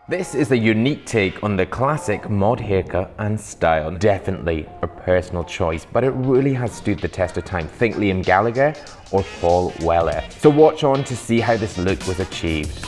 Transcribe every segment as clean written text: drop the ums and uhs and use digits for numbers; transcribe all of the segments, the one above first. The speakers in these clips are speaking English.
This is a unique take on the classic mod haircut and style. Definitely a personal choice, but it really has stood the test of time. Think Liam Gallagher or Paul Weller. So watch on to see how this look was achieved.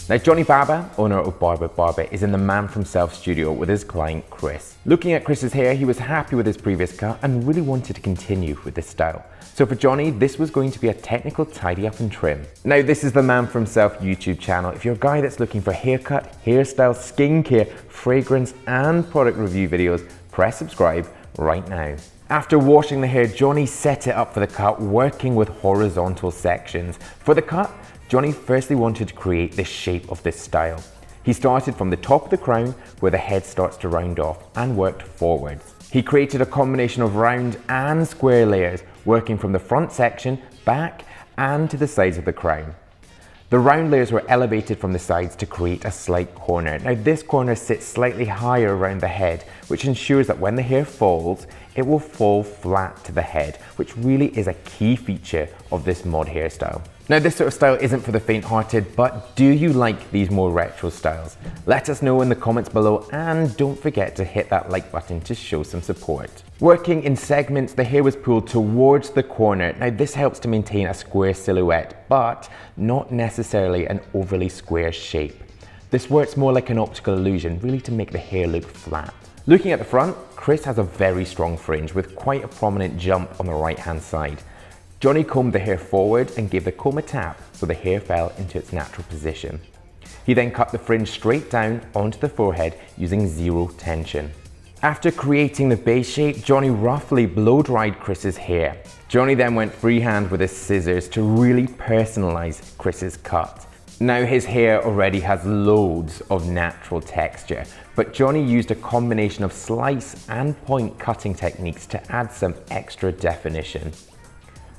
Now Johnny Barber, owner of Barber, is in the Man from Self studio with his client Chris. Looking at Chris's hair, he was happy with his previous cut and really wanted to continue with this style. So for Johnny, this was going to be a technical tidy up and trim. Now this is the Man from Self YouTube channel. If you're a guy that's looking for haircut, hairstyle, skincare, fragrance and product review videos, press subscribe right now. After washing the hair, Johnny set it up for the cut, working with horizontal sections. For the cut, Johnny firstly wanted to create the shape of this style. He started from the top of the crown where the head starts to round off and worked forwards. He created a combination of round and square layers, working from the front section, back and to the sides of the crown. The round layers were elevated from the sides to create a slight corner. Now this corner sits slightly higher around the head, which ensures that when the hair falls, it will fall flat to the head, which really is a key feature of this mod hairstyle. Now this sort of style isn't for the faint-hearted, but do you like these more retro styles? Let us know in the comments below and don't forget to hit that like button to show some support. Working in segments, the hair was pulled towards the corner. Now this helps to maintain a square silhouette, but not necessarily an overly square shape. This works more like an optical illusion, really to make the hair look flat. Looking at the front, Chris has a very strong fringe with quite a prominent jump on the right hand side. Johnny combed the hair forward and gave the comb a tap so the hair fell into its natural position. He then cut the fringe straight down onto the forehead using zero tension. After creating the base shape, Johnny roughly blow dried Chris's hair. Johnny then went freehand with his scissors to really personalize Chris's cut. Now his hair already has loads of natural texture, but Johnny used a combination of slice and point cutting techniques to add some extra definition.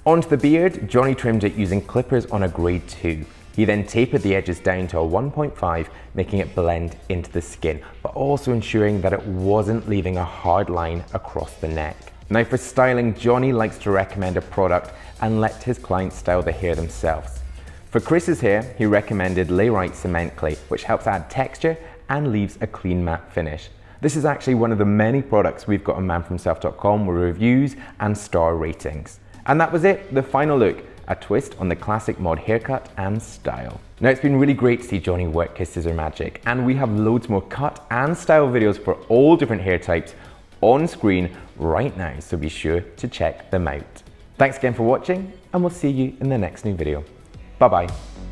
Onto the beard, Johnny trimmed it using clippers on a grade 2. He then tapered the edges down to a 1.5, making it blend into the skin, but also ensuring that it wasn't leaving a hard line across the neck. Now for styling, Johnny likes to recommend a product and let his clients style the hair themselves. For Chris's hair, he recommended Layrite Cement Clay, which helps add texture and leaves a clean matte finish. This is actually one of the many products we've got on manfromself.com with reviews and star ratings. And that was it, the final look, a twist on the classic mod haircut and style. Now it's been really great to see Johnny work his scissor magic, and we have loads more cut and style videos for all different hair types on screen right now, so be sure to check them out. Thanks again for watching, and we'll see you in the next new video. Bye bye.